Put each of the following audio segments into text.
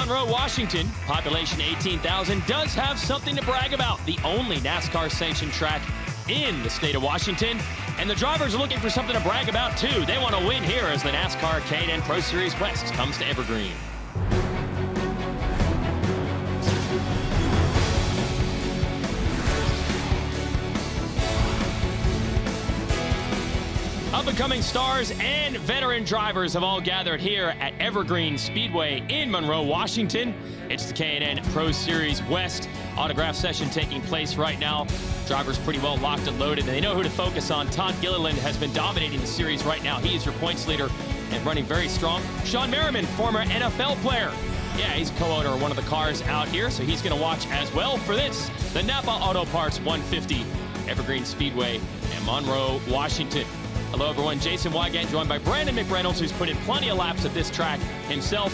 Monroe, Washington, population 18,000, does have something to brag about. The only NASCAR sanctioned track in the state of Washington. And the drivers are looking for something to brag about, too. They want to win here as the NASCAR K&N Pro Series West comes to Evergreen. Up-and-coming stars and veteran drivers have all gathered here at Evergreen Speedway in Monroe, Washington. It's the K&N Pro Series West autograph session taking place right now. Drivers pretty well locked and loaded, and they know who to focus on. Todd Gilliland has been dominating the series right now. He is your points leader and running very strong. Sean Merriman, former NFL player. Yeah, he's a co-owner of one of the cars out here, so he's going to watch as well for this. The Napa Auto Parts 150, Evergreen Speedway in Monroe, Washington. Hello, everyone. Jason Wygant, joined by Brandon McReynolds, who's put in plenty of laps at this track himself.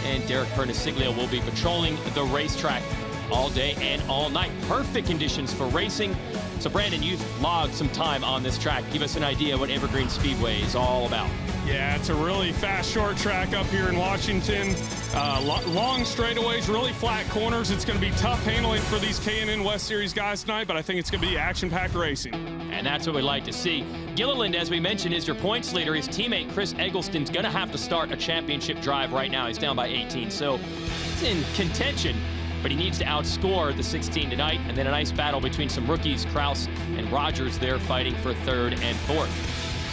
And Derek Perniciglio will be patrolling the racetrack all day and all night. Perfect conditions for racing. So, Brandon, you've logged some time on this track. Give us an idea what Evergreen Speedway is all about. Yeah, it's a really fast, short track up here in Washington. Long straightaways, really flat corners. It's going to be tough handling for these K&N West Series guys tonight, but I think it's going to be action-packed racing. And that's what we'd like to see. Gilliland, as we mentioned, is your points leader. His teammate, Chris Eggleston's going to have to start a championship drive right now. He's down by 18, so he's in contention, but he needs to outscore the 16 tonight. And then a nice battle between some rookies, Kraus and Rogers there fighting for third and fourth.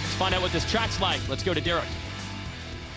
Let's find out what this track's like. Let's go to Derek.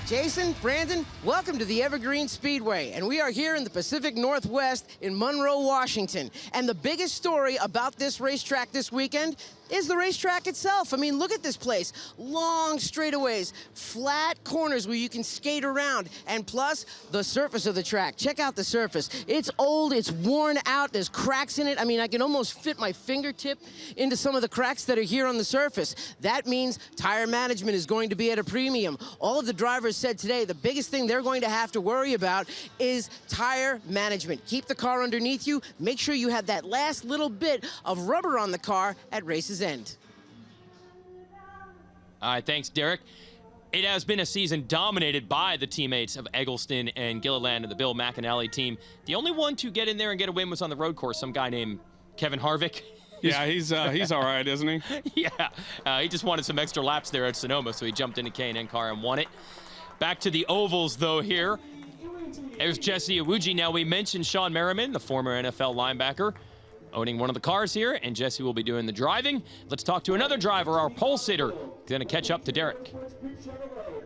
Jason, Brandon, welcome to the Evergreen Speedway, and we are here in the Pacific Northwest in Monroe, Washington. And the biggest story about this racetrack this weekend is the racetrack itself. I mean, look at this place. Long straightaways, flat corners where you can skate around, and plus the surface of the track. Check out the surface. It's old, it's worn out, there's cracks in it. I mean, I can almost fit my fingertip into some of the cracks that are here on the surface. That means tire management is going to be at a premium. All of the drivers said today the biggest thing they're going to have to worry about is tire management. Keep the car underneath you. Make sure you have that last little bit of rubber on the car at race's end. All right, thanks, Derek. It has been a season dominated by the teammates of Eggleston and Gilliland and the Bill McAnally team. The only one to get in there and get a win was on the road course, some guy named Kevin Harvick. Yeah, he's all right, isn't he? Yeah, he just wanted some extra laps there at Sonoma, so he jumped in a K&N car and won it. Back to the ovals, though, here. There's Jesse Iwuji. Now, we mentioned Sean Merriman, the former NFL linebacker, owning one of the cars here, and Jesse will be doing the driving. Let's talk to another driver, our pole sitter, going to catch up to Derek.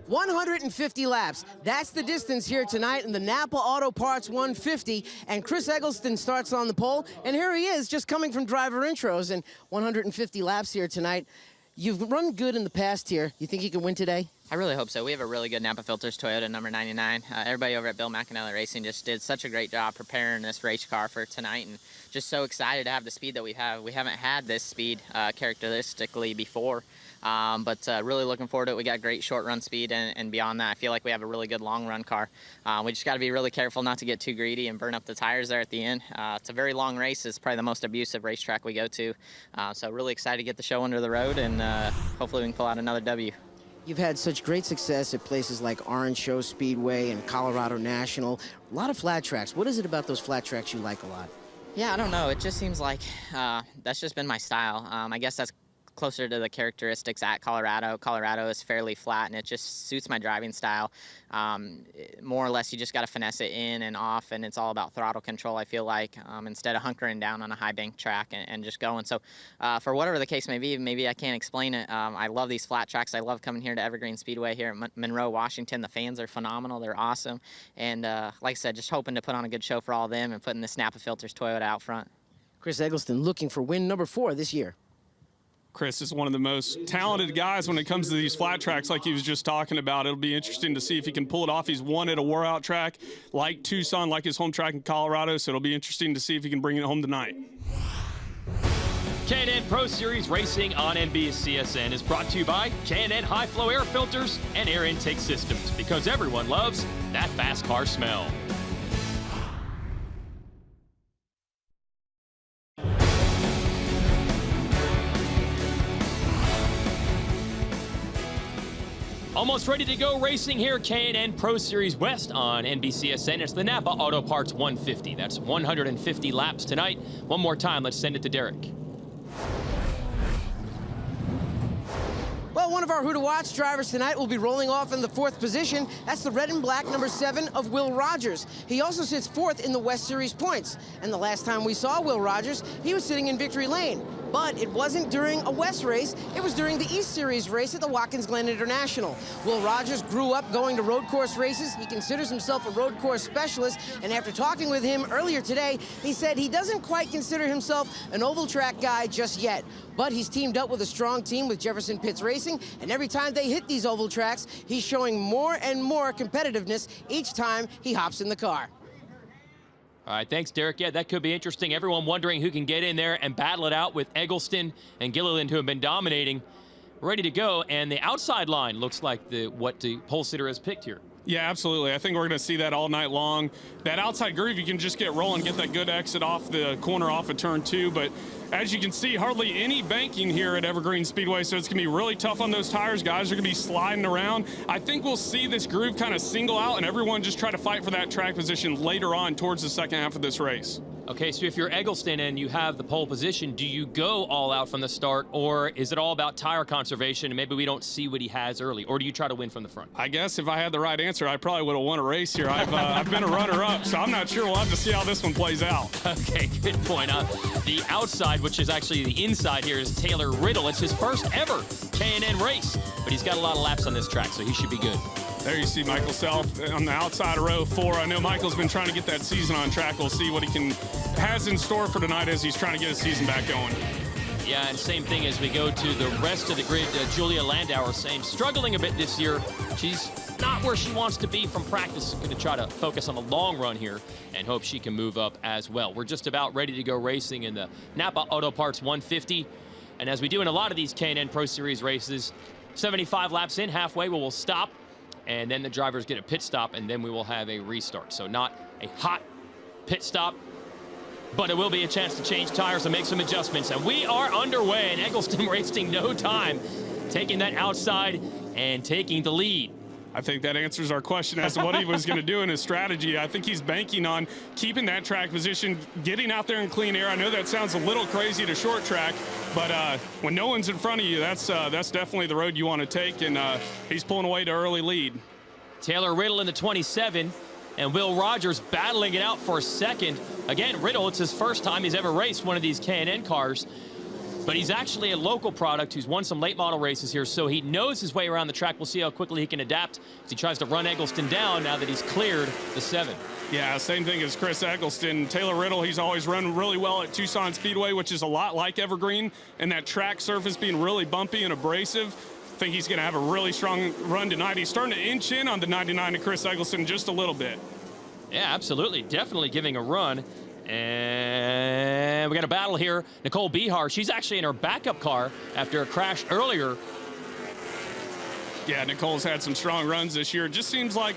150 laps. That's the distance here tonight in the Napa Auto Parts 150. And Chris Eggleston starts on the pole, and here he is, just coming from driver intros, and 150 laps here tonight. You've run good in the past here. You think you can win today? I really hope so. We have a really good Napa Filters Toyota number 99. Everybody over at Bill McAnally Racing just did such a great job preparing this race car for tonight, and just so excited to have the speed that we have. We haven't had this speed characteristically before, but really looking forward to it. We got great short run speed, and beyond that, I feel like we have a really good long run car. We just got to be really careful not to get too greedy and burn up the tires there at the end. It's a very long race. It's probably the most abusive racetrack we go to, so really excited to get the show under the road, and hopefully we can pull out another W. You've had such great success at places like Orange Show Speedway and Colorado National. A lot of flat tracks. What is it about those flat tracks you like a lot? Yeah, I don't know. It just seems like that's just been my style. I guess that's closer to the characteristics at Colorado. Colorado is fairly flat, and it just suits my driving style. More or less, you just got to finesse it in and off, and it's all about throttle control, I feel like, instead of hunkering down on a high bank track and just going. So for whatever the case may be, maybe I can't explain it. I love these flat tracks. I love coming here to Evergreen Speedway here at Monroe, Washington. The fans are phenomenal. They're awesome. And like I said, just hoping to put on a good show for all of them and putting this Napa Filters Toyota out front. Chris Eggleston looking for win number 4 this year. Chris is one of the most talented guys when it comes to these flat tracks like he was just talking about. It'll be interesting to see if he can pull it off. He's won at a wore-out track like Tucson, like his home track in Colorado, so it'll be interesting to see if he can bring it home tonight. K&N Pro Series Racing on NBCSN is brought to you by K&N High Flow Air Filters and Air Intake Systems, because everyone loves that fast car smell. Almost ready to go racing here, K&N Pro Series West on NBCSN. It's the Napa Auto Parts 150. That's 150 laps tonight. One more time, let's send it to Derek. Well, one of our Who to Watch drivers tonight will be rolling off in the 4th position. That's the red and black number 7 of Will Rogers. He also sits 4th in the West Series points. And the last time we saw Will Rogers, he was sitting in victory lane. But it wasn't during a West race, it was during the East Series race at the Watkins Glen International. Will Rogers grew up going to road course races. He considers himself a road course specialist, and after talking with him earlier today, he said he doesn't quite consider himself an oval track guy just yet. But he's teamed up with a strong team with Jefferson Pitts Racing, and every time they hit these oval tracks, he's showing more and more competitiveness each time he hops in the car. All right, thanks, Derek. Yeah, that could be interesting. Everyone wondering who can get in there and battle it out with Eggleston and Gilliland, who have been dominating. Ready to go, and the outside line looks like what the pole sitter has picked here. Yeah, absolutely. I think we're going to see that all night long. That outside groove, you can just get rolling, get that good exit off the corner off of turn 2. But as you can see, hardly any banking here at Evergreen Speedway, so it's going to be really tough on those tires. Guys are going to be sliding around. I think we'll see this groove kind of single out and everyone just try to fight for that track position later on towards the second half of this race. Okay, so if you're Eggleston and you have the pole position, do you go all out from the start, or is it all about tire conservation and maybe we don't see what he has early, or do you try to win from the front? I guess if I had the right answer, I probably would have won a race here. I've been a runner-up, so I'm not sure. We'll have to see how this one plays out. Okay, good point. The outside, which is actually the inside here, is Taylor Riddle. It's his first ever K&N race, but he's got a lot of laps on this track, so he should be good. There you see Michael Self on the outside of row 4. I know Michael's been trying to get that season on track. We'll see what he has in store for tonight as he's trying to get his season back going. Yeah, and same thing as we go to the rest of the grid. Julia Landauer saying struggling a bit this year. She's not where she wants to be from practice. Going to try to focus on the long run here and hope she can move up as well. We're just about ready to go racing in the Napa Auto Parts 150. And as we do in a lot of these K&N Pro Series races, 75 laps in, halfway we'll stop. And then the drivers get a pit stop, and then we will have a restart. So not a hot pit stop, but it will be a chance to change tires and make some adjustments. And we are underway, and Eggleston wasting no time, taking that outside and taking the lead. I think that answers our question as to what he was going to do in his strategy. I think he's banking on keeping that track position, getting out there in clean air. I know that sounds a little crazy to short track, but when no one's in front of you, that's definitely the road you want to take, and he's pulling away to early lead. Taylor Riddle in the 27, and Will Rogers battling it out for a second. Again, Riddle, it's his first time he's ever raced one of these K&N cars. But he's actually a local product who's won some late model races here, so he knows his way around the track. We'll see how quickly he can adapt as he tries to run Eggleston down now that he's cleared the 7. Yeah, same thing as Chris Eggleston. Taylor Riddle, he's always run really well at Tucson Speedway, which is a lot like Evergreen, and that track surface being really bumpy and abrasive. I think he's going to have a really strong run tonight. He's starting to inch in on the 99 to Chris Eggleston just a little bit. Yeah, absolutely. Definitely giving a run. And we got a battle here. Nicole Behar, she's actually in her backup car after a crash earlier. Yeah, Nicole's had some strong runs this year. It just seems like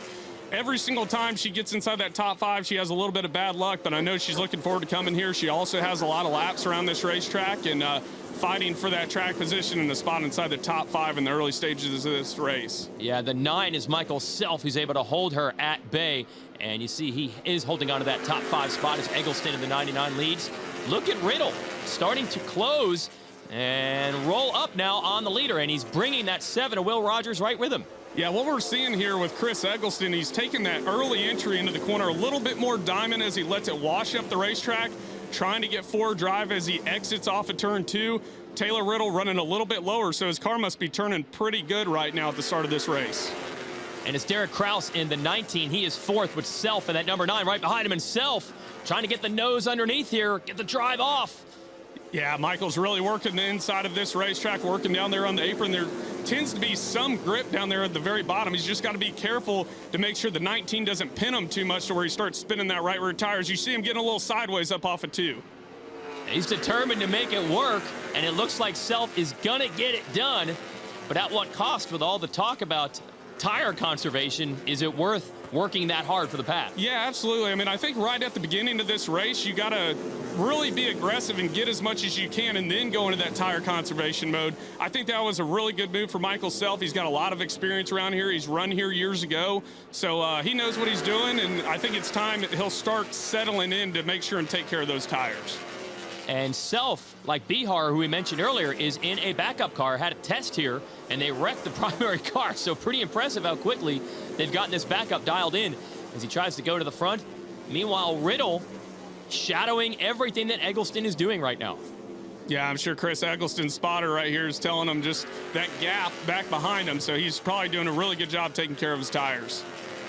every single time she gets inside that top 5, she has a little bit of bad luck, but I know she's looking forward to coming here. She also has a lot of laps around this racetrack and fighting for that track position and the spot inside the top 5 in the early stages of this race. Yeah, the 9 is Michael Self, who's able to hold her at bay. And you see he is holding on to that top 5 spot as Eggleston in the 99 leads. Look at Riddle starting to close and roll up now on the leader, and he's bringing that 7 of Will Rogers right with him. Yeah, what we're seeing here with Chris Eggleston, he's taking that early entry into the corner a little bit more diamond as he lets it wash up the racetrack, trying to get forward drive as he exits off of turn 2. Taylor Riddle running a little bit lower, so his car must be turning pretty good right now at the start of this race. And it's Derek Kraus in the 19. He is 4th with Self in that number 9 right behind him. And Self trying to get the nose underneath here, get the drive off. Yeah, Michael's really working the inside of this racetrack, working down there on the apron. There tends to be some grip down there at the very bottom. He's just got to be careful to make sure the 19 doesn't pin him too much to where he starts spinning that right rear tires. You see him getting a little sideways up off of 2. He's determined to make it work, and it looks like Self is going to get it done. But at what cost with all the talk about tire conservation? Is it worth working that hard for the pass. Yeah, absolutely. I mean, I think right at the beginning of this race, you got to really be aggressive and get as much as you can and then go into that tire conservation mode. I think that was a really good move for Michael Self. He's got a lot of experience around here. He's run here years ago, so he knows what he's doing, and I think it's time that he'll start settling in to make sure and take care of those tires. And Self, like Bihar, who we mentioned earlier, is in a backup car, had a test here, and they wrecked the primary car. So pretty impressive how quickly they've gotten this backup dialed in as he tries to go to the front. Meanwhile, Riddle shadowing everything that Eggleston is doing right now. Yeah, I'm sure Chris Eggleston's spotter right here is telling him just that gap back behind him, so he's probably doing a really good job taking care of his tires.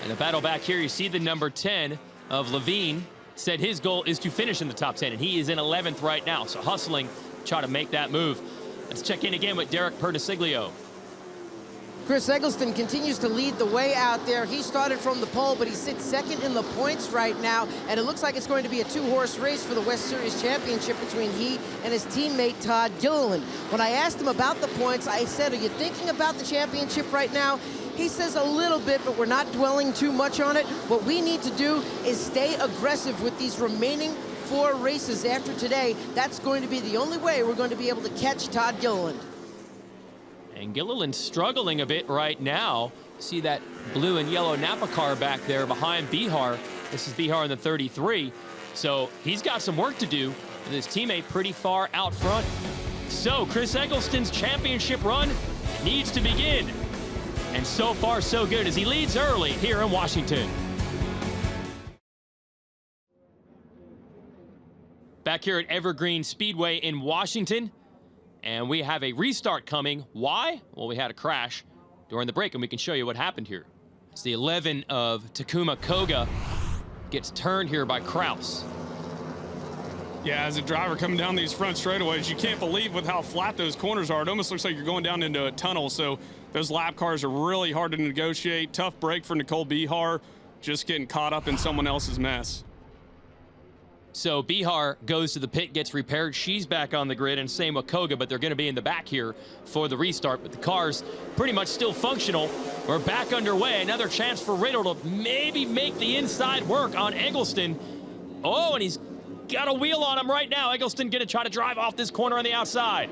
And the battle back here, you see the number 10 of Levine. Said his goal is to finish in the top 10, and he is in 11th right now. So hustling, try to make that move. Let's check in again with Derek Pertisiglio. Chris Eggleston continues to lead the way out there. He started from the pole, but he sits second in the points right now, and it looks like it's going to be a two-horse race for the West Series Championship between he and his teammate Todd Gilliland. When I asked him about the points, I said, are you thinking about the championship right now? He says a little bit, but we're not dwelling too much on it. What we need to do is stay aggressive with these remaining 4 races after today. That's going to be the only way we're going to be able to catch Todd Gilliland. And Gilliland struggling a bit right now. See that blue and yellow Napa car back there behind Bihar. This is Bihar in the 33. So he's got some work to do with his teammate pretty far out front. So Chris Eggleston's championship run needs to begin. And so far, so good as he leads early here in Washington. Back here at Evergreen Speedway in Washington. And we have a restart coming. Why? Well, we had a crash during the break, and we can show you what happened here. It's the 11 of Takuma Koga. Gets turned here by Kraus. Yeah, as a driver coming down these front straightaways, you can't believe with how flat those corners are. It almost looks like you're going down into a tunnel. So those lap cars are really hard to negotiate. Tough break for Nicole Bihar, just getting caught up in someone else's mess. So Bihar goes to the pit, gets repaired. She's back on the grid, and same with Koga, but they're going to be in the back here for the restart. But the car's pretty much still functional. We're back underway. Another chance for Riddle to maybe make the inside work on Eggleston. Oh, and he's got a wheel on him right now. Eggleston going to try to drive off this corner on the outside.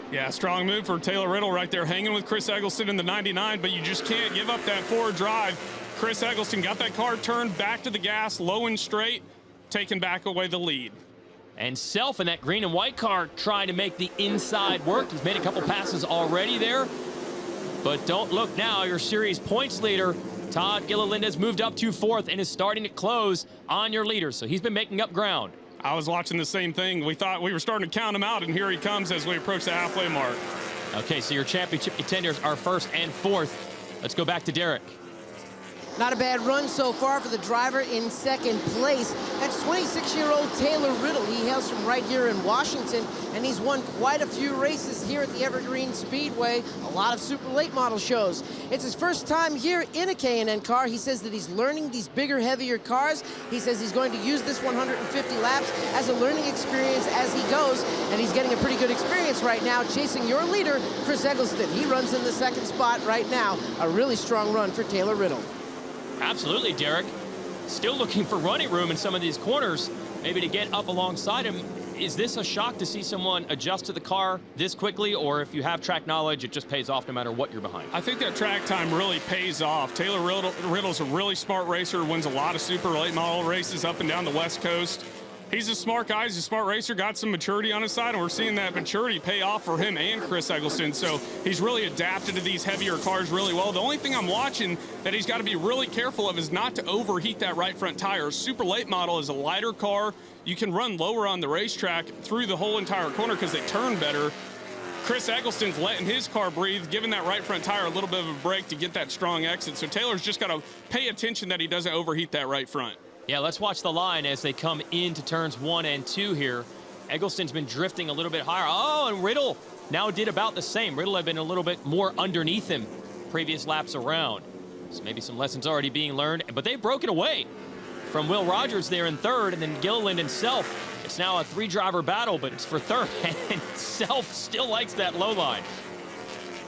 Yeah, strong move for Taylor Riddle right there, hanging with Chris Eggleston in the 99, but you just can't give up that forward drive. Chris Eggleston got that car turned back to the gas, low and straight, taking back away the lead. And Self in that green and white car trying to make the inside work. He's made a couple passes already there. But don't look now, your series points leader, Todd Gilliland, has moved up to 4th and is starting to close on your leader. So he's been making up ground. I was watching the same thing. We thought we were starting to count him out, and here he comes as we approach the halfway mark. Okay, so your championship contenders are 1st and 4th. Let's go back to Derek. Not a bad run so far for the driver in 2nd place. That's 26-year-old Taylor Riddle. He hails from right here in Washington, and he's won quite a few races here at the Evergreen Speedway, a lot of super late model shows. It's his first time here in a K&N car. He says that he's learning these bigger, heavier cars. He says he's going to use this 150 laps as a learning experience as he goes, and he's getting a pretty good experience right now, chasing your leader, Chris Eggleston. He runs in the 2nd spot right now. A really strong run for Taylor Riddle. Absolutely, Derek. Still looking for running room in some of these corners, maybe to get up alongside him. Is this a shock to see someone adjust to the car this quickly, or if you have track knowledge, it just pays off no matter what you're behind? I think that track time really pays off. Taylor Riddle's a really smart racer, wins a lot of super late model races up and down the West Coast. He's a smart guy, he's a smart racer, got some maturity on his side, and we're seeing that maturity pay off for him and Chris Eggleston. So he's really adapted to these heavier cars really well. The only thing I'm watching that he's got to be really careful of is not to overheat that right front tire. Super late model is a lighter car. You can run lower on the racetrack through the whole entire corner because they turn better. Chris Eggleston's letting his car breathe, giving that right front tire a little bit of a break to get that strong exit. So Taylor's just got to pay attention that he doesn't overheat that right front. Yeah, let's watch the line as they come into turns 1 and 2 here. Eggleston's been drifting a little bit higher. Oh, and Riddle now did about the same. Riddle had been a little bit more underneath him previous laps around. So maybe some lessons already being learned, but they've broken away from Will Rogers there in 3rd, and then Gilliland and Self. It's now a 3-driver battle, but it's for 3rd, and Self still likes that low line.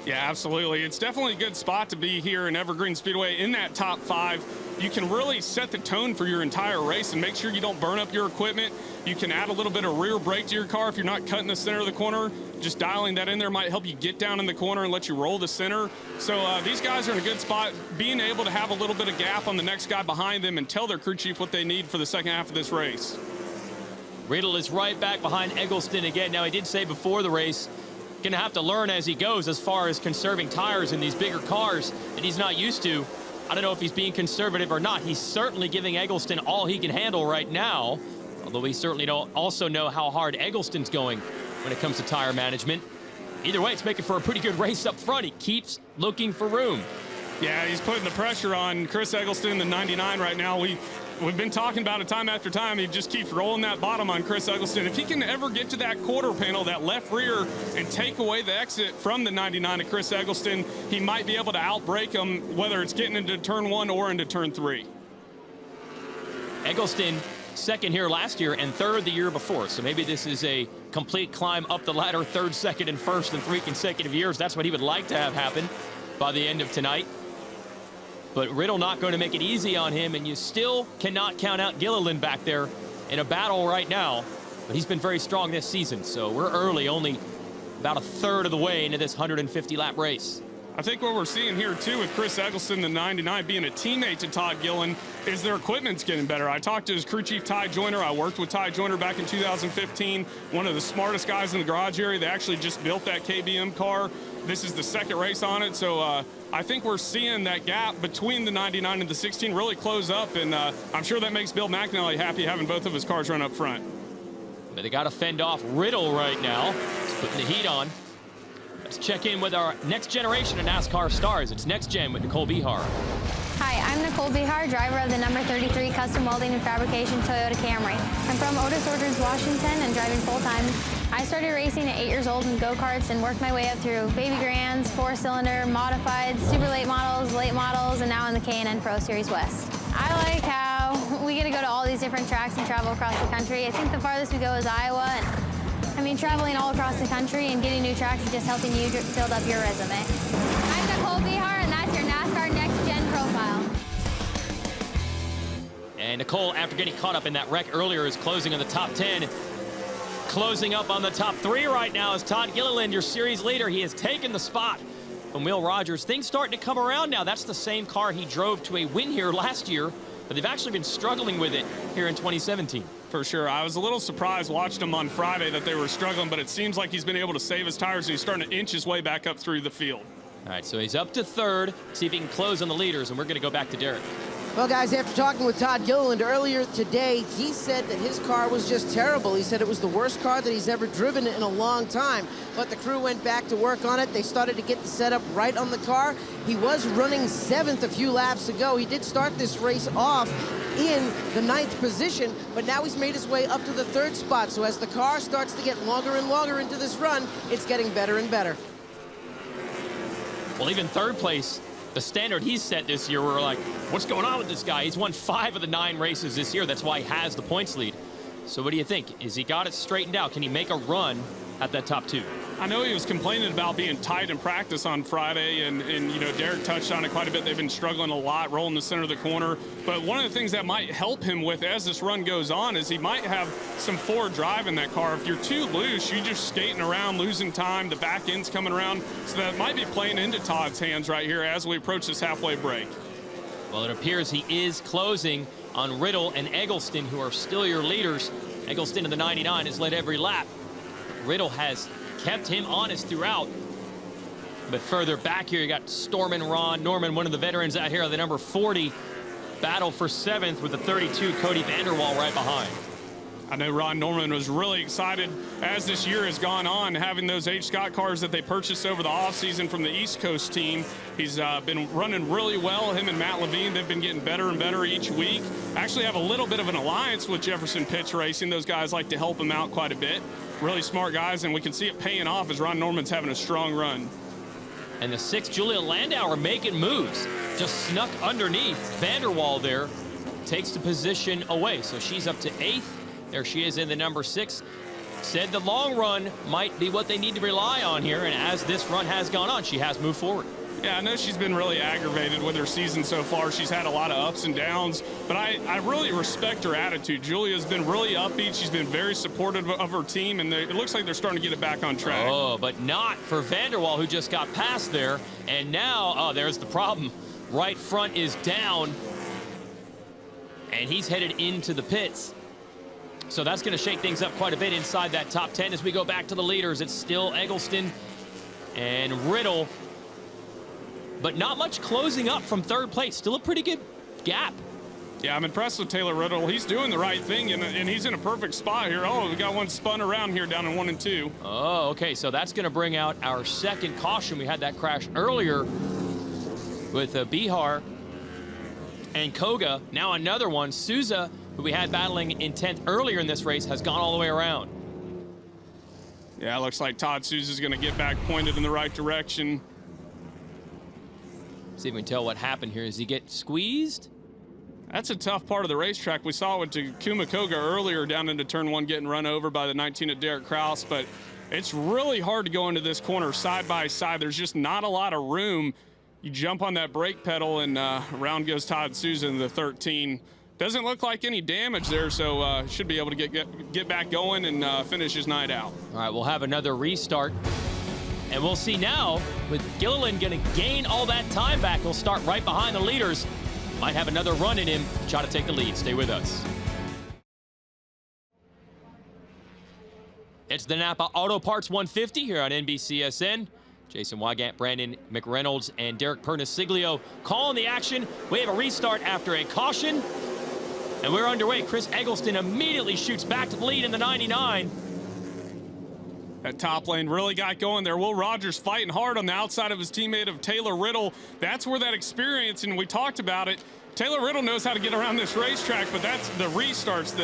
Yeah, absolutely. It's definitely a good spot to be here in Evergreen Speedway in that top 5. you can really set the tone for your entire race and make sure you don't burn up your equipment. You can add a little bit of rear brake to your car if you're not cutting the center of the corner. Just dialing that in there might help you get down in the corner and let you roll the center. So these guys are in a good spot. Being able to have a little bit of gap on the next guy behind them and tell their crew chief what they need for the second half of this race. Riddle is right back behind Eggleston again. Now, he did say before the race, going to have to learn as he goes as far as conserving tires in these bigger cars that he's not used to. I don't know if he's being conservative or not. He's certainly giving Eggleston all he can handle right now, although we certainly don't also know how hard Eggleston's going when it comes to tire management. Either way, it's making for a pretty good race up front. He keeps looking for room. Yeah, he's putting the pressure on Chris Eggleston in the 99 right now. We've been talking about it time after time. He just keeps rolling that bottom on Chris Eggleston. If he can ever get to that quarter panel, that left rear, and take away the exit from the 99 to Chris Eggleston, he might be able to outbrake him, whether it's getting into turn 1 or into turn 3. Eggleston second here last year and third the year before. So maybe this is a complete climb up the ladder, third, second, and first in 3 consecutive years. That's what he would like to have happen by the end of tonight. But Riddle not going to make it easy on him, and you still cannot count out Gilliland back there in a battle right now. But he's been very strong this season, so we're early, only about a third of the way into this 150-lap race. I think what we're seeing here, too, with Chris Eggleston, the 99, being a teammate to Todd Gilliland, is their equipment's getting better. I talked to his crew chief, Ty Joyner. I worked with Ty Joyner back in 2015, one of the smartest guys in the garage area. They actually just built that KBM car. This is the second race on it, so I think we're seeing that gap between the 99 and the 16 really close up, and I'm sure that makes Bill McAnally happy having both of his cars run up front. But they got to fend off Riddle right now. He's putting the heat on. Let's check in with our next generation of NASCAR stars. It's Next Gen with Nicole Bihar. Hi, I'm Nicole Bihar, driver of the number 33 Custom Welding and Fabrication Toyota Camry. I'm from Otis Orchards, Washington, and driving full-time. I started racing at 8 years old in go-karts and worked my way up through baby grands, 4-cylinder, modified, super late models, and now in the K&N Pro Series West. I like how we get to go to all these different tracks and travel across the country. I think the farthest we go is Iowa. And I mean, traveling all across the country and getting new tracks is just helping you build up your resume. I'm Nicole Bihar, and that's your NASCAR Next Gen profile. And Nicole, after getting caught up in that wreck earlier, is closing in the top 10. Closing up on the top 3 right now is Todd Gilliland, your series leader. He has taken the spot from Will Rogers. Things starting to come around now. That's the same car he drove to a win here last year, but they've actually been struggling with it here in 2017. For sure. I was a little surprised watching him on Friday that they were struggling, but it seems like he's been able to save his tires, and he's starting to inch his way back up through the field. All right, so he's up to third. See if he can close on the leaders, and we're going to go back to Derek. Well, guys, after talking with Todd Gilliland earlier today, he said that his car was just terrible. He said it was the worst car that he's ever driven in a long time. But the crew went back to work on it. They started to get the setup right on the car. He was running 7th a few laps ago. He did start this race off in the 9th position, but now he's made his way up to the 3rd spot. So as the car starts to get longer and longer into this run, it's getting better and better. Well, even 3rd place, the standard he's set this year, we're like, what's going on with this guy? He's won 5 of the 9 races this year. That's why he has the points lead. So what do you think? Is he got it straightened out? Can he make a run at that top 2? I know he was complaining about being tight in practice on Friday, and you know, Derek touched on it quite a bit. They've been struggling a lot, rolling the center of the corner. But one of the things that might help him with as this run goes on is he might have some forward drive in that car. If you're too loose, you're just skating around, losing time. The back end's coming around. So that might be playing into Todd's hands right here as we approach this halfway break. Well, it appears he is closing on Riddle and Eggleston, who are still your leaders. Eggleston in the 99 has led every lap. Riddle has kept him honest throughout. But further back here, you got Storm and Ron Norman, one of the veterans out here on the number 40. Battle for 7th with the 32, Cody Vanderwall right behind. I know Ron Norman was really excited as this year has gone on, having those H. Scott cars that they purchased over the offseason from the East Coast team. He's been running really well. Him and Matt Levine, they've been getting better and better each week. Actually have a little bit of an alliance with Jefferson Pitch Racing. Those guys like to help him out quite a bit. Really smart guys, and we can see it paying off as Ron Norman's having a strong run. And the 6th, Julia Landauer making moves. Just snuck underneath Vanderwall there. Takes the position away. So she's up to 8th. There she is in the number 6. Said the long run might be what they need to rely on here, and as this run has gone on, she has moved forward. Yeah, I know she's been really aggravated with her season so far. She's had a lot of ups and downs, but I really respect her attitude. Julia's been really upbeat. She's been very supportive of her team, and it looks like they're starting to get it back on track. Oh, but not for Vanderwall, who just got past there. And now, oh, there's the problem. Right front is down, and he's headed into the pits. So that's going to shake things up quite a bit inside that top 10 as we go back to the leaders. It's still Eggleston and Riddle. But not much closing up from third place. Still a pretty good gap. Yeah, I'm impressed with Taylor Riddle. He's doing the right thing, and he's in a perfect spot here. Oh, we got one spun around here down in 1 and 2. Oh, okay, so that's going to bring out our second caution. We had that crash earlier with Bihar and Koga. Now another one. Souza, who we had battling in 10th earlier in this race, has gone all the way around. Yeah, it looks like Todd Souza's going to get back pointed in the right direction. See if we can tell what happened here. Does he get squeezed? That's a tough part of the racetrack. We saw it with Takuma Koga earlier down into turn 1 getting run over by the 19 of Derek Kraus, but it's really hard to go into this corner side by side. There's just not a lot of room. You jump on that brake pedal and around goes Todd Souza in the 13. Doesn't look like any damage there, so should be able to get back going and finish his night out. All right, we'll have another restart. And we'll see now, with Gilliland going to gain all that time back, he'll start right behind the leaders. Might have another run in him, try to take the lead. Stay with us. It's the Napa Auto Parts 150 here on NBCSN. Jason Wygant, Brandon McReynolds, and Derek Pernasiglio calling the action. We have a restart after a caution, and we're underway. Chris Eggleston immediately shoots back to the lead in the 99. That top lane really got going there. Will Rogers fighting hard on the outside of his teammate of Taylor Riddle. That's where that experience, and we talked about it, Taylor Riddle knows how to get around this racetrack, but that's the restarts,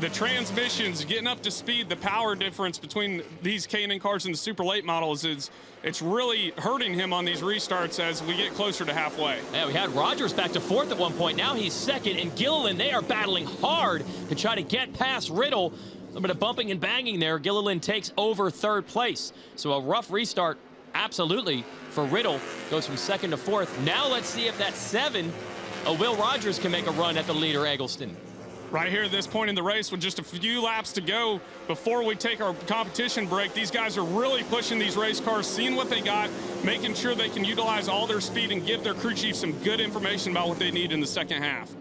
the transmissions, getting up to speed, the power difference between these K&N cars and the super late models it's really hurting him on these restarts as we get closer to halfway. Yeah, we had Rogers back to 4th at one point. Now he's 2nd, and Gilliland, they are battling hard to try to get past Riddle. A little bit of bumping and banging there. Gilliland takes over 3rd place. So a rough restart, absolutely, for Riddle. Goes from 2nd to 4th. Now let's see if that 7, Will Rogers, can make a run at the leader, Eggleston. Right here at this point in the race with just a few laps to go before we take our competition break, these guys are really pushing these race cars, seeing what they got, making sure they can utilize all their speed and give their crew chief some good information about what they need in the second half.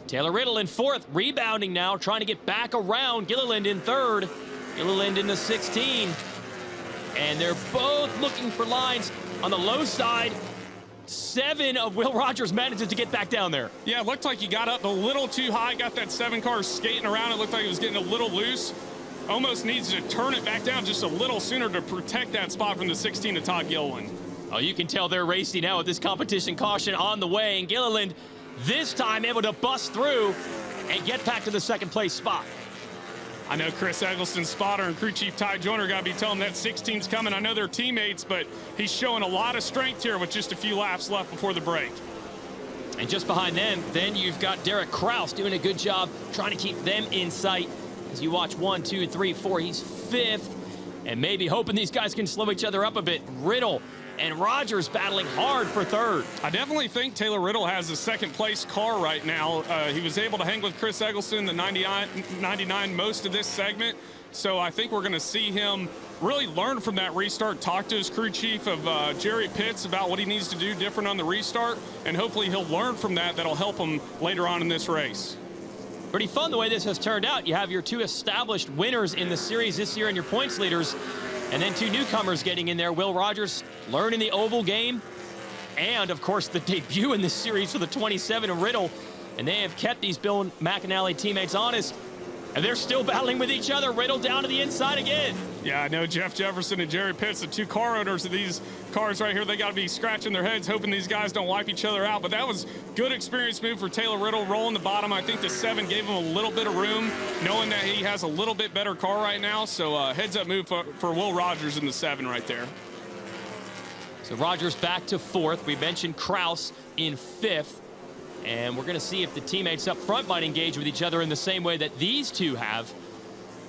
Taylor Riddle in 4th, rebounding now, trying to get back around. Gilliland in 3rd, Gilliland in the 16. And they're both looking for lines on the low side. 7 of Will Rogers manages to get back down there. Yeah, it looked like he got up a little too high, got that 7 car skating around. It looked like it was getting a little loose. Almost needs to turn it back down just a little sooner to protect that spot from the 16 of Todd Gilliland. Oh, you can tell they're racing now with this competition caution on the way. And Gilliland, this time, able to bust through and get back to the 2nd place spot. I know Chris Eggleston's spotter and crew chief Ty Joyner got to be telling him that 16's coming. I know they're teammates, but he's showing a lot of strength here with just a few laps left before the break. And just behind them, then you've got Derek Kraus doing a good job trying to keep them in sight. As you watch 1, 2, 3, 4, he's 5th. And maybe hoping these guys can slow each other up a bit. Riddle and Rogers battling hard for 3rd. I definitely think Taylor Riddle has a 2nd place car right now. He was able to hang with Chris Eggleston in the 99 most of this segment. So I think we're going to see him really learn from that restart, talk to his crew chief of Jerry Pitts about what he needs to do different on the restart, and hopefully he'll learn from that. That'll help him later on in this race. Pretty fun the way this has turned out. You have your 2 established winners in the series this year and your points leaders. And then 2 newcomers getting in there. Will Rogers learning the oval game. And, of course, the debut in this series for the 27 of Riddle. And they have kept these Bill McAnally teammates honest. And they're still battling with each other. Riddle down to the inside again. Yeah, I know Jeff Jefferson and Jerry Pitts, the 2 car owners of these cars right here, they got to be scratching their heads, hoping these guys don't wipe each other out. But that was good experience move for Taylor Riddle, rolling the bottom. I think the 7 gave him a little bit of room, knowing that he has a little bit better car right now. So heads up move for Will Rogers in the 7 right there. So Rogers back to 4th. We mentioned Kraus in 5th. And we're going to see if the teammates up front might engage with each other in the same way that these 2 have.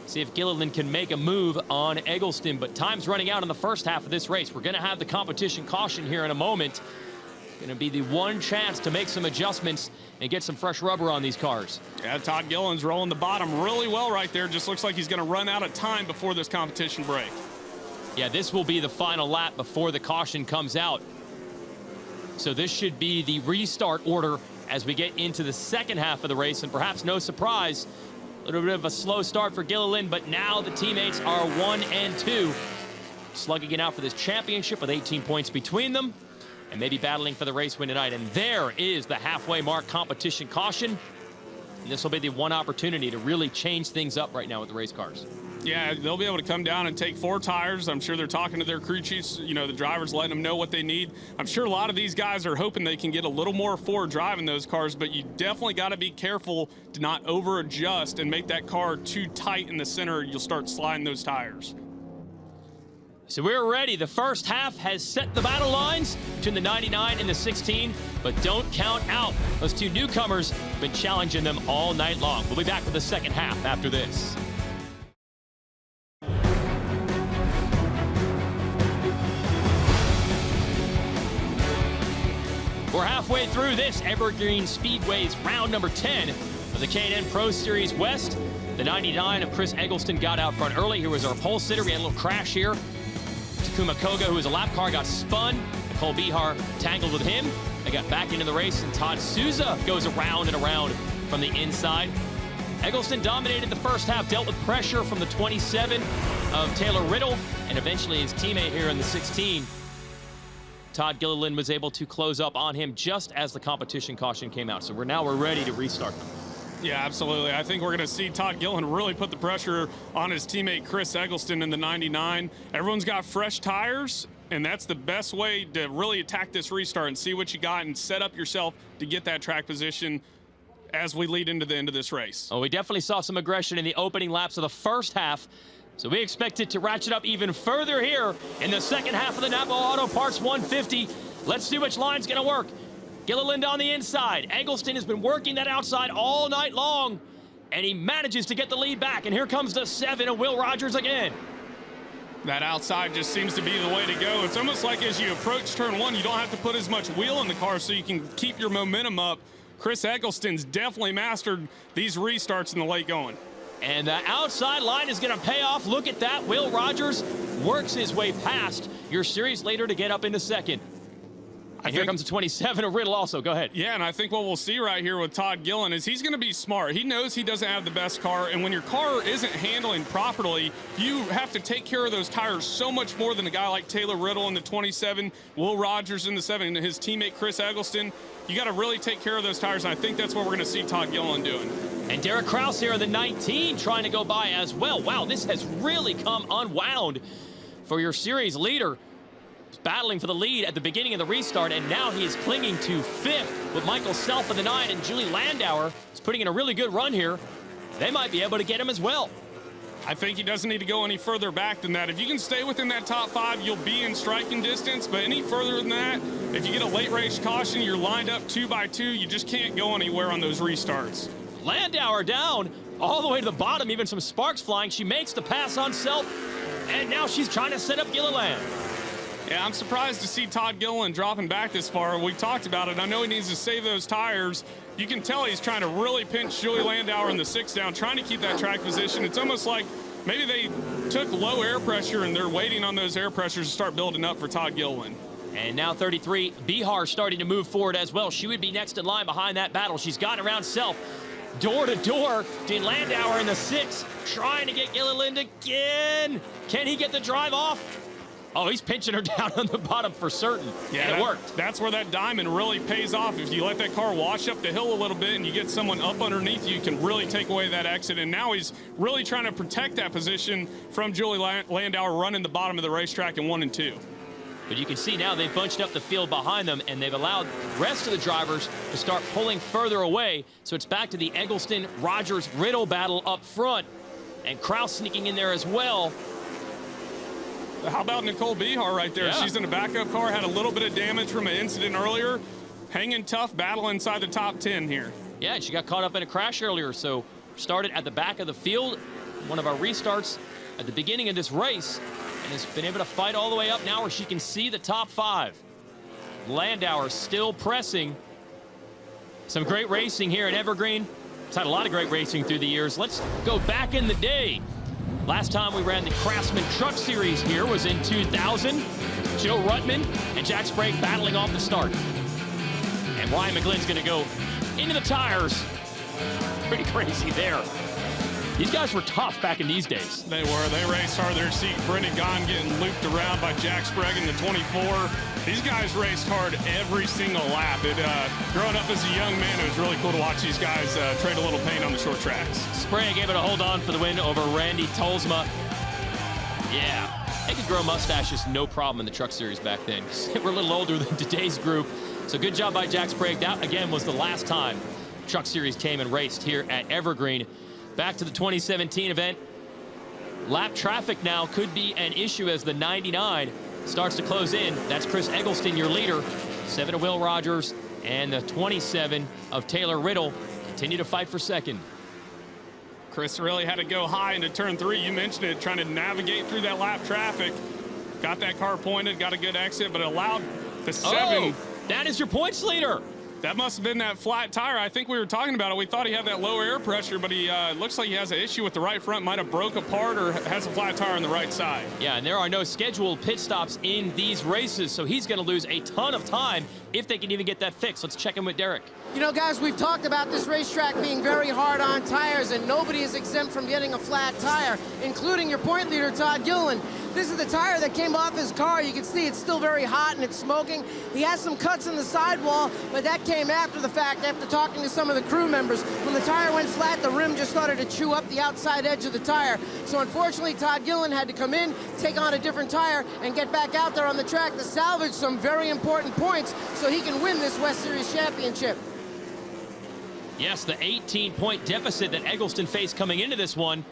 See if Gilliland can make a move on Eggleston, but time's running out in the first half of this race. We're going to have the competition caution here in a moment. Going to be the one chance to make some adjustments and get some fresh rubber on these cars. Yeah, Todd Gilliland's rolling the bottom really well right there. Just looks like he's going to run out of time before this competition break. Yeah, this will be the final lap before the caution comes out. So this should be the restart order as we get into the second half of the race, and perhaps no surprise, a little bit of a slow start for Gilliland, but now the teammates are 1 and 2, slugging it out for this championship with 18 points between them, and maybe battling for the race win tonight. And there is the halfway mark competition caution. And this will be the one opportunity to really change things up right now with the race cars. Yeah, they'll be able to come down and take 4 tires. I'm sure they're talking to their crew chiefs, you know, the drivers, letting them know what they need. I'm sure a lot of these guys are hoping they can get a little more forward drive in those cars, but you definitely got to be careful to not over adjust and make that car too tight in the center. You'll start sliding those tires. So we're ready. The first half has set the battle lines between the 99 and the 16, but don't count out those 2 newcomers. Been challenging them all night long. We'll be back with the second half after this. We're halfway through this Evergreen Speedway's round number 10 of the K&N Pro Series West. The 99 of Chris Eggleston got out front early. Here was our pole sitter. We had a little crash here. Takuma Koga, who was a lap car, got spun. Nicole Bihar tangled with him. They got back into the race, and Todd Souza goes around and around from the inside. Eggleston dominated the first half, dealt with pressure from the 27 of Taylor Riddle, and eventually his teammate here in the 16. Todd Gilliland was able to close up on him just as the competition caution came out. So we're ready to restart them. Yeah, absolutely. I think we're going to see Todd Gilliland really put the pressure on his teammate Chris Eggleston in the 99. Everyone's got fresh tires, and that's the best way to really attack this restart and see what you got and set up yourself to get that track position as we lead into the end of this race. Oh, we definitely saw some aggression in the opening laps of the first half. So we expect it to ratchet up even further here in the second half of the Napa Auto Parts 150. Let's see which line's going to work. Gilliland on the inside. Eggleston has been working that outside all night long, and he manages to get the lead back. And here comes the 7 of Will Rogers again. That outside just seems to be the way to go. It's almost like as you approach turn 1, you don't have to put as much wheel in the car so you can keep your momentum up. Chris Eggleston's definitely mastered these restarts in the late going. And the outside line is going to pay off. Look at that. Will Rogers works his way past your series leader to get up into second. And here comes the 27 of Riddle also. Go ahead. Yeah, and I think what we'll see right here with Todd Gilliland is he's going to be smart. He knows he doesn't have the best car, and when your car isn't handling properly, you have to take care of those tires so much more than a guy like Taylor Riddle in the 27, Will Rogers in the 7, and his teammate Chris Eggleston. You got to really take care of those tires, and I think that's what we're going to see Todd Gilliland doing. And Derek Kraus here in the 19 trying to go by as well. Wow, this has really come unwound for your series leader. Battling for the lead at the beginning of the restart, and now he is clinging to 5th with Michael Self in the 9, and Julie Landauer is putting in a really good run here. They might be able to get him as well. I think he doesn't need to go any further back than that. If you can stay within that top 5, you'll be in striking distance, but any further than that, if you get a late race caution, you're lined up 2 by 2, you just can't go anywhere on those restarts. Landauer down all the way to the bottom, even some sparks flying. She makes the pass on Self, and now she's trying to set up Gilliland. Yeah, I'm surprised to see Todd Gilliland dropping back this far. We talked about it. I know he needs to save those tires. You can tell he's trying to really pinch Julie Landauer in the 6 down, trying to keep that track position. It's almost like maybe they took low air pressure and they're waiting on those air pressures to start building up for Todd Gilliland. And now 33, Bihar starting to move forward as well. She would be next in line behind that battle. She's got around Self. Door to door, Dean Landauer in the 6, trying to get Gilliland again. Can he get the drive off? Oh, he's pinching her down on the bottom for certain. Yeah, and it worked. That's where that diamond really pays off. If you let that car wash up the hill a little bit and you get someone up underneath you, can really take away that exit. And now he's really trying to protect that position from Julie Landauer running the bottom of the racetrack in 1 and 2. But you can see now they've bunched up the field behind them, and they've allowed the rest of the drivers to start pulling further away. So it's back to the Eggleston-Rogers-Riddle battle up front. And Kraus sneaking in there as well. How about Nicole Bihar right there? Yeah. She's in a backup car, had a little bit of damage from an incident earlier. Hanging tough, battle inside the top 10 here. Yeah, she got caught up in a crash earlier, so started at the back of the field. one of our restarts at the beginning of this race, and has been able to fight all the way up now where she can see the top 5. Landauer still pressing. Some great racing here at Evergreen. It's had a lot of great racing through the years. Let's go back in the day. Last time we ran the Craftsman Truck Series here was in 2000. Joe Ruttman and Jack Sprague battling off the start. And Ryan McGlynn's going to go into the tires. Pretty crazy there. These guys were tough back in these days. They were. They raced hard. There, see Brendan Gaughan getting looped around by Jack Sprague in the 24. These guys raced hard every single lap. Growing up as a young man, it was really cool to watch these guys trade a little paint on the short tracks. Sprague able to hold on for the win over Randy Tolsma. Yeah, they could grow mustaches no problem in the Truck Series back then. They were a little older than today's group. So good job by Jack Sprague. That, again, was the last time Truck Series came and raced here at Evergreen. Back to the 2017 event. Lap traffic now could be an issue as the 99 starts to close in. That's Chris Eggleston, your leader. 7 of Will Rogers and the 27 of Taylor Riddle continue to fight for second. Chris really had to go high into turn 3. You mentioned it, trying to navigate through that lap traffic. Got that car pointed, got a good exit, but allowed the 7. Oh, that is your points leader. That must have been that flat tire. I think we were talking about it. We thought he had that low air pressure, but he looks like he has an issue with the right front. Might have broke apart or has a flat tire on the right side. Yeah, and there are no scheduled pit stops in these races, so he's going to lose a ton of time if they can even get that fixed. Let's check in with Derek. You know, guys, we've talked about this racetrack being very hard on tires, and nobody is exempt from getting a flat tire, including your point leader, Todd Gilliland. This is the tire that came off his car. You can see it's still very hot and it's smoking. He has some cuts in the sidewall, but that came after the fact, after talking to some of the crew members. When the tire went flat, the rim just started to chew up the outside edge of the tire. So unfortunately, Todd Gilliland had to come in, take on a different tire, and get back out there on the track to salvage some very important points so he can win this West Series championship. Yes, the 18-point deficit that Eggleston faced coming into this one.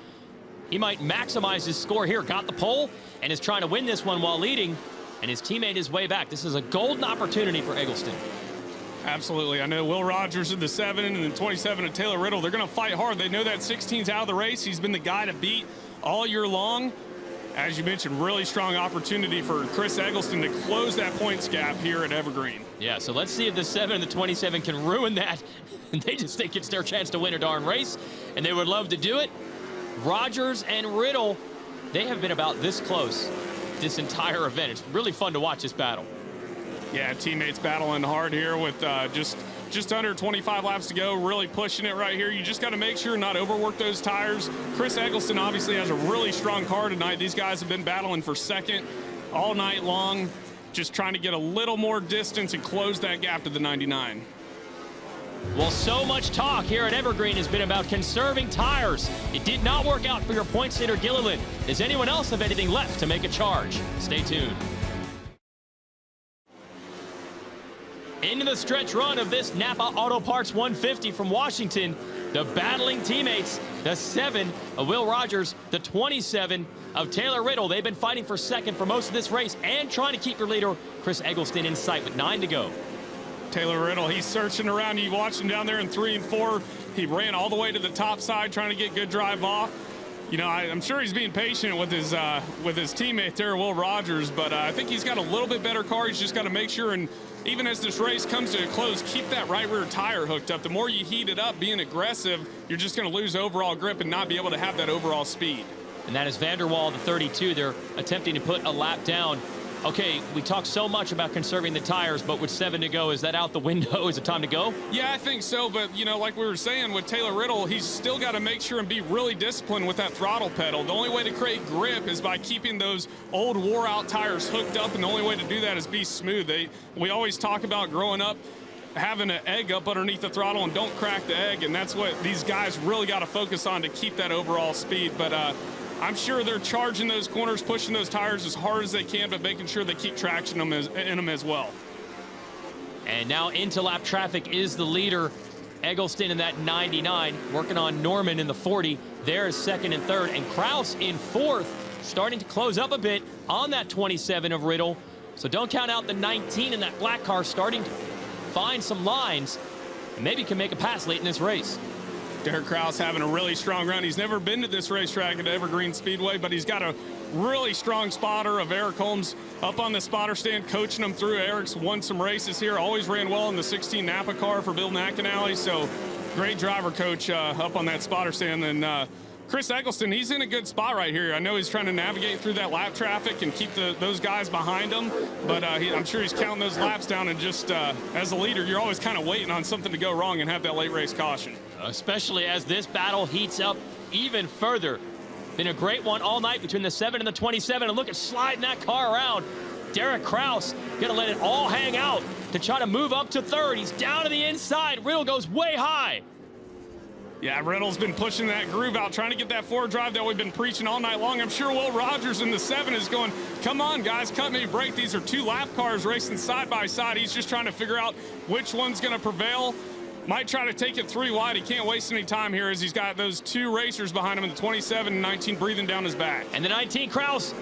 He might maximize his score here. Got the pole and is trying to win this one while leading, and his teammate is way back. This is a golden opportunity for Eggleston. Absolutely. I know Will Rogers in the 7 and the 27 of Taylor Riddle. They're going to fight hard. They know that 16's out of the race. He's been the guy to beat all year long. As you mentioned, really strong opportunity for Chris Eggleston to close that points gap here at Evergreen. Yeah, so let's see if the 7 and the 27 can ruin that. They just think it's their chance to win a darn race, and they would love to do it. Rogers and Riddle, they have been about this close this entire event. It's really fun to watch this battle. Yeah, teammates battling hard here with just under 25 laps to go, really pushing it right here. You just got to make sure not overwork those tires. Chris Eggleston obviously has a really strong car tonight. These guys have been battling for second all night long, just trying to get a little more distance and close that gap to the 99. Well, so much talk here at Evergreen has been about conserving tires. It did not work out for your points leader, Gilliland. Does anyone else have anything left to make a charge? Stay tuned. Into the stretch run of this Napa Auto Parts 150 from Washington, the battling teammates, the 7 of Will Rogers, the 27 of Taylor Riddle. They've been fighting for second for most of this race and trying to keep your leader, Chris Eggleston, in sight with 9 to go. Taylor Riddle, he's searching around. You watched him down there in 3 and 4. He ran all the way to the top side trying to get good drive off. You know, I'm sure he's being patient with his teammate there, Will Rogers, but I think he's got a little bit better car. He's just got to make sure, and even as this race comes to a close, keep that right rear tire hooked up. The more you heat it up, being aggressive, you're just going to lose overall grip and not be able to have that overall speed. And that is Vanderwall, the 32. They're attempting to put a lap down. Okay, we talk so much about conserving the tires, but with 7 to go, is that out the window? Is it time to go? Yeah, I think so, but, you know, like we were saying with Taylor Riddle, he's still got to make sure and be really disciplined with that throttle pedal. The only way to create grip is by keeping those old wore-out tires hooked up, and the only way to do that is be smooth. We always talk about growing up, having an egg up underneath the throttle and don't crack the egg, and that's what these guys really got to focus on to keep that overall speed. But I'm sure they're charging those corners, pushing those tires as hard as they can, but making sure they keep traction in them as well. And now into lap traffic is the leader, Eggleston in that 99, working on Norman in the 40. There is second and third, and Kraus in fourth, starting to close up a bit on that 27 of Riddle. So don't count out the 19 in that black car, starting to find some lines, and maybe can make a pass late in this race. Derek Kraus having a really strong run. He's never been to this racetrack at Evergreen Speedway, but he's got a really strong spotter of Eric Holmes up on the spotter stand, coaching him through. Eric's won some races here, always ran well in the 16 Napa car for Bill McAnally, so great driver coach up on that spotter stand. And Chris Eggleston, he's in a good spot right here. I know he's trying to navigate through that lap traffic and keep those guys behind him, but I'm sure he's counting those laps down, and just as a leader, you're always kind of waiting on something to go wrong and have that late race caution. Especially as this battle heats up even further. Been a great one all night between the 7 and the 27, and look at sliding that car around. Derek Kraus gonna let it all hang out to try to move up to third. He's down to the inside. Riddle goes way high. Yeah, Riddle's been pushing that groove out, trying to get that forward drive that we've been preaching all night long. I'm sure Will Rogers in the 7 is going, come on, guys, cut me a break. These are 2 lap cars racing side by side. He's just trying to figure out which one's going to prevail. Might try to take it 3 wide. He can't waste any time here as he's got those 2 racers behind him in the 27 and 19 breathing down his back. And the 19, Kraus,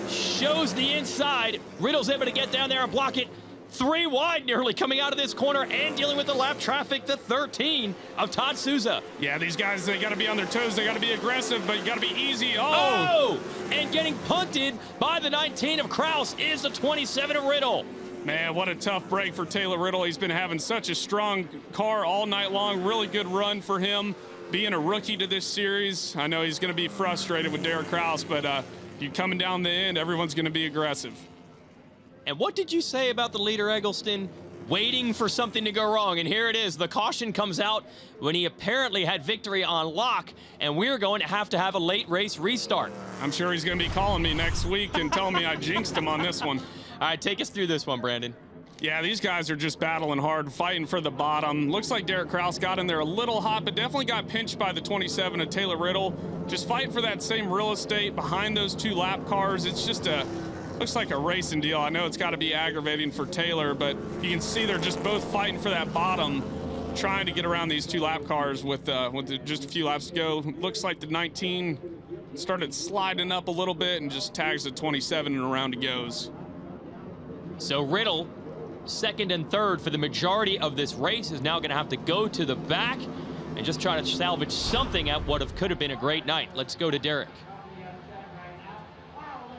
shows the inside. Riddle's able to get down there and block it. 3 wide nearly coming out of this corner and dealing with the lap traffic, the 13 of Todd Souza. Yeah, these guys, they got to be on their toes. They got to be aggressive, but you got to be easy. Oh! And getting punted by the 19 of Kraus is the 27 of Riddle. Man, what a tough break for Taylor Riddle. He's been having such a strong car all night long. Really good run for him, being a rookie to this series. I know he's going to be frustrated with Derek Kraus, but you coming down the end, everyone's going to be aggressive. And what did you say about the leader, Eggleston? Waiting for something to go wrong, and here it is. The caution comes out when he apparently had victory on lock, and we're going to have a late race restart. I'm sure he's going to be calling me next week and telling me I jinxed him on this one. All right, take us through this one, Brandon. Yeah, these guys are just battling hard, fighting for the bottom. Looks like Derek Kraus got in there a little hot, but definitely got pinched by the 27 of Taylor Riddle. Just fighting for that same real estate behind those 2 lap cars. It's just looks like a racing deal. I know it's got to be aggravating for Taylor, but you can see they're just both fighting for that bottom, trying to get around these 2 lap cars with just a few laps to go. Looks like the 19 started sliding up a little bit and just tags the 27, and around it goes. So Riddle, 2nd and 3rd for the majority of this race, is now going to have to go to the back and just try to salvage something at what could have been a great night. Let's go to Derek.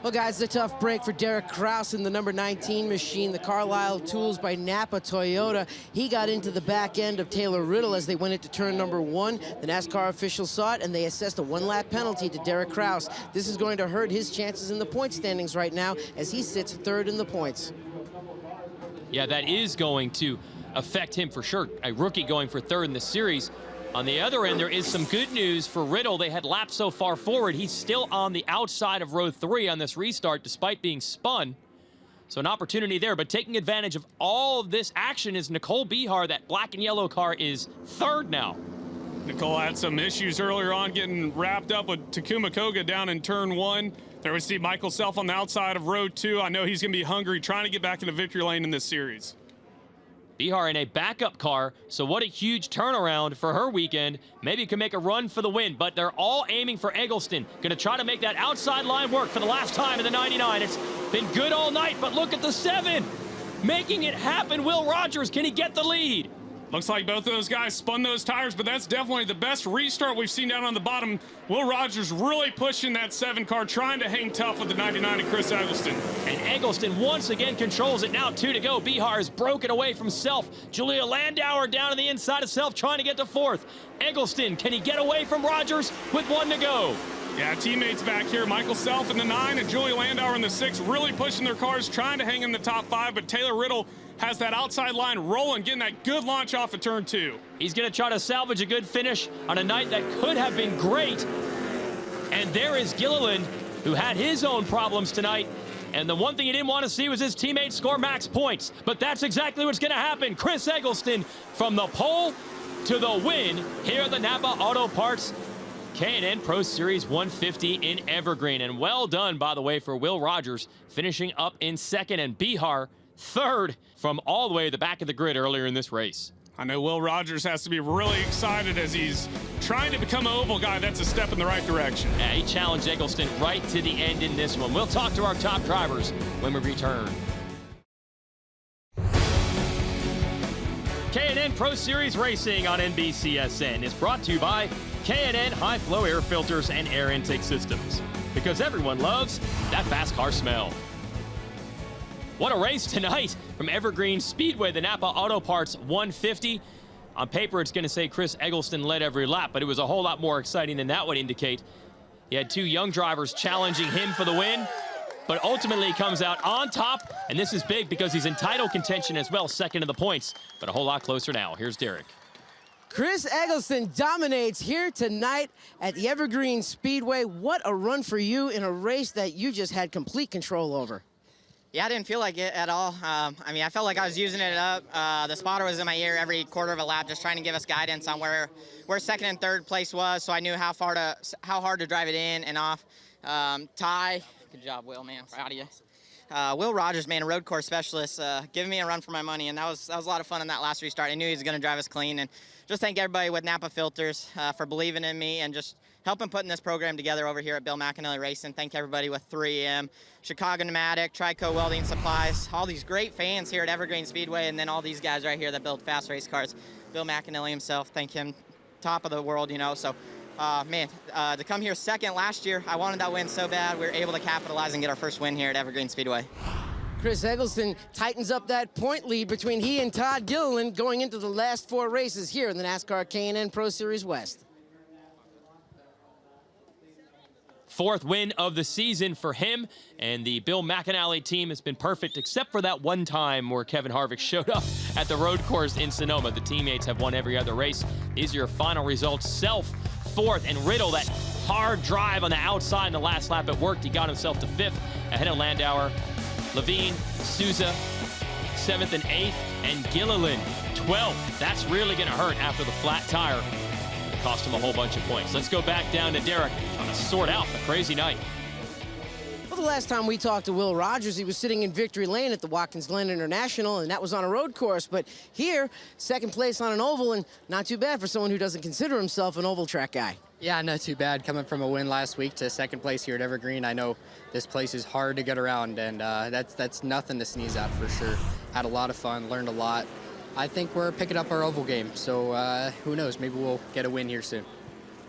Well, guys, it's a tough break for Derek Kraus in the number 19 machine, the Carlisle Tools by Napa Toyota. He got into the back end of Taylor Riddle as they went into turn number 1. The NASCAR officials saw it, and they assessed a 1-lap penalty to Derek Kraus. This is going to hurt his chances in the point standings right now as he sits 3rd in the points. Yeah, that is going to affect him for sure. A rookie going for 3rd in the series. On the other end, there is some good news for Riddle. They had lapped so far forward. He's still on the outside of row 3 on this restart despite being spun. So an opportunity there, but taking advantage of all of this action is Nicole Bihar. That black and yellow car is 3rd now. Nicole had some issues earlier on getting wrapped up with Takuma Koga down in turn 1. There we see Michael Self on the outside of row 2. I know he's going to be hungry, trying to get back in the victory lane in this series. Bihar in a backup car, so what a huge turnaround for her weekend. Maybe can make a run for the win, but they're all aiming for Eggleston. Gonna try to make that outside line work for the last time in the 99. It's been good all night, but look at the 7. Making it happen, Will Rogers, can he get the lead? Looks like both of those guys spun those tires, but that's definitely the best restart we've seen down on the bottom. Will Rogers really pushing that 7 car, trying to hang tough with the 99 and Chris Eggleston. And Eggleston once again controls it. Now 2 to go. Bihar is broken away from Self. Julia Landauer down on the inside of Self, trying to get to 4th. Eggleston, can he get away from Rogers with 1 to go? Yeah, teammates back here. Michael Self in the 9 and Julia Landauer in the 6, really pushing their cars, trying to hang in the top 5, but Taylor Riddle has that outside line rolling, getting that good launch off of turn 2. He's going to try to salvage a good finish on a night that could have been great. And there is Gilliland, who had his own problems tonight. And the one thing he didn't want to see was his teammates score max points. But that's exactly what's going to happen. Chris Eggleston from the pole to the win here at the Napa Auto Parts K&N Pro Series 150 in Evergreen. And well done, by the way, for Will Rogers, finishing up in 2nd, and Bihar 3rd from all the way to the back of the grid earlier in this race. I know Will Rogers has to be really excited as he's trying to become an oval guy. That's a step in the right direction. Yeah, he challenged Eggleston right to the end in this one. We'll talk to our top drivers when we return. K&N Pro Series Racing on NBCSN is brought to you by K&N High Flow Air Filters and Air Intake Systems. Because everyone loves that fast car smell. What a race tonight from Evergreen Speedway, the Napa Auto Parts 150. On paper, it's going to say Chris Eggleston led every lap, but it was a whole lot more exciting than that would indicate. He had two young drivers challenging him for the win, but ultimately he comes out on top, and this is big because he's in title contention as well, second in the points, but a whole lot closer now. Here's Derek. Chris Eggleston dominates here tonight at the Evergreen Speedway. What a run for you in a race that you just had complete control over. Yeah, I didn't feel like it at all. I mean, I felt like I was using it up. The spotter was in my ear every quarter of a lap, just trying to give us guidance on where second and third place was, so I knew how hard to drive it in and off. Ty, good job, Will, man, proud of you. Will Rogers, man, a road course specialist, giving me a run for my money, and that was a lot of fun in that last restart. I knew he was going to drive us clean, and just thank everybody with Napa Filters for believing in me and just helping putting this program together over here at Bill McAnally Racing. Thank everybody with 3M, Chicago Pneumatic, Trico Welding Supplies, all these great fans here at Evergreen Speedway, and then all these guys right here that build fast race cars. Bill McAnally himself, thank him, top of the world, you know. So, man, to come here second last year, I wanted that win so bad. We were able to capitalize and get our first win here at Evergreen Speedway. Chris Eggleston tightens up that point lead between he and Todd Gilliland going into the last four races here in the NASCAR K&N Pro Series West. Fourth win of the season for him, and the Bill McAnally team has been perfect except for that one time where Kevin Harvick showed up at the road course in Sonoma. The teammates have won every other race. These are your final results. Self fourth, and Riddle, that hard drive on the outside in the last lap, it worked. He got himself to fifth ahead of Landauer. Levine, Souza, 7th and 8th, and Gilliland, 12th. That's really going to hurt after the flat tire. It cost him a whole bunch of points. Let's go back down to Derek trying to sort out the crazy night. Well, the last time we talked to Will Rogers, he was sitting in victory lane at the Watkins Glen International, and that was on a road course. But here, second place on an oval, and not too bad for someone who doesn't consider himself an oval track guy. Yeah, not too bad. Coming from a win last week to second place here at Evergreen, I know this place is hard to get around, and that's nothing to sneeze at for sure. Had a lot of fun, learned a lot. I think we're picking up our oval game, so who knows, maybe we'll get a win here soon.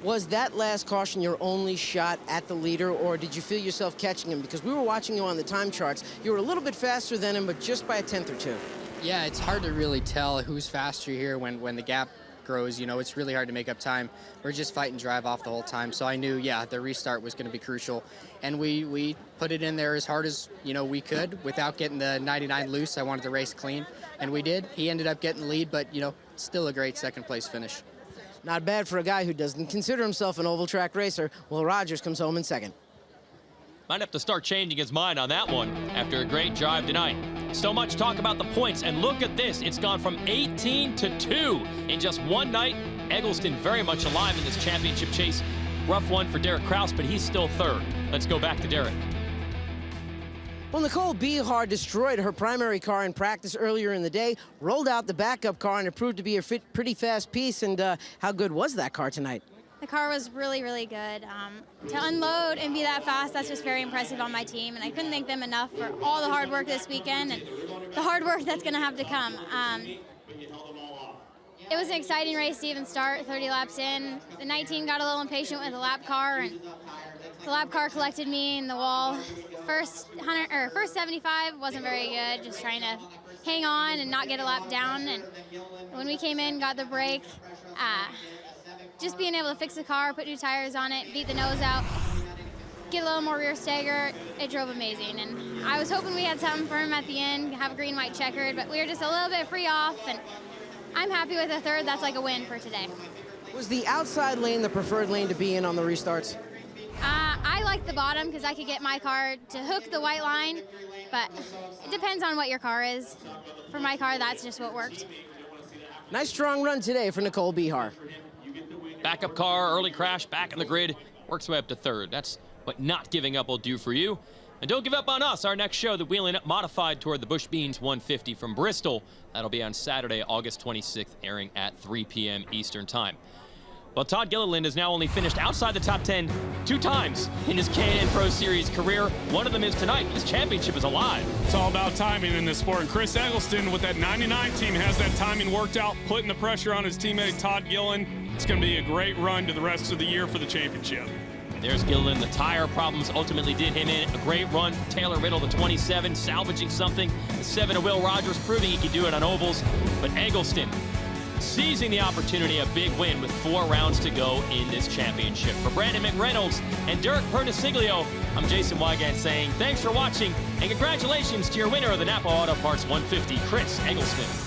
Was that last caution your only shot at the leader, or did you feel yourself catching him? Because we were watching you on the time charts. You were a little bit faster than him, but just by a tenth or two. Yeah, it's hard to really tell who's faster here when the gap grows. You know, it's really hard to make up time. We're just fighting drive off the whole time, so I knew, yeah, the restart was going to be crucial. And we put it in there as hard as, you know, we could without getting the 99 loose. I wanted to race clean, and we did. He ended up getting the lead, but, you know, still a great second-place finish. Not bad for a guy who doesn't consider himself an oval track racer. Will Rogers comes home in second. Might have to start changing his mind on that one after a great drive tonight. So much talk about the points, and look at this. It's gone from 18 to 2 in just one night. Eggleston very much alive in this championship chase. Rough one for Derek Kraus, but he's still third. Let's go back to Derek. Well, Nicole Behar destroyed her primary car in practice earlier in the day, rolled out the backup car, and it proved to be a pretty fast piece. And how good was that car tonight? The car was really, really good. To unload and be that fast, that's just very impressive on my team, and I couldn't thank them enough for all the hard work this weekend and the hard work that's going to have to come. It was an exciting race to even start, 30 laps in. The 19 got a little impatient with the lap car, and the lap car collected me in the wall. First 75 wasn't very good, just trying to hang on and not get a lap down. And when we came in, got the break, just being able to fix the car, put new tires on it, beat the nose out, get a little more rear stagger, it drove amazing. And I was hoping we had something for him at the end, have a green-white checkered, but we were just a little bit free off, and I'm happy with a third. That's like a win for today. Was the outside lane the preferred lane to be in on the restarts? I like the bottom because I could get my car to hook the white line, but it depends on what your car is. For my car, that's just what worked. Nice strong run today for Nicole Behar. Backup car, early crash, back in the grid, works way up to third. That's what not giving up will do for you. And don't give up on us. Our next show, the Wheeling Up Modified toward the Busch Beans 150 from Bristol. That'll be on Saturday, August 26th, airing at 3 p.m. Eastern Time. Well, Todd Gilliland has now only finished outside the top 10 2 times in his K&N Pro Series career. One of them is tonight. His championship is alive. It's all about timing in this sport. And Chris Eggleston with that 99 team has that timing worked out, putting the pressure on his teammate Todd Gilliland. It's going to be a great run to the rest of the year for the championship. There's Gilliland. The tire problems ultimately did him in. A great run. Taylor Riddle, the 27, salvaging something. The 7 of Will Rogers, proving he could do it on ovals. But Eggleston seizing the opportunity, a big win with 4 rounds to go in this championship. For Brandon McReynolds and Derek Pernasiglio, I'm Jason Wygant saying thanks for watching and congratulations to your winner of the Napa Auto Parts 150, Chris Eggleston.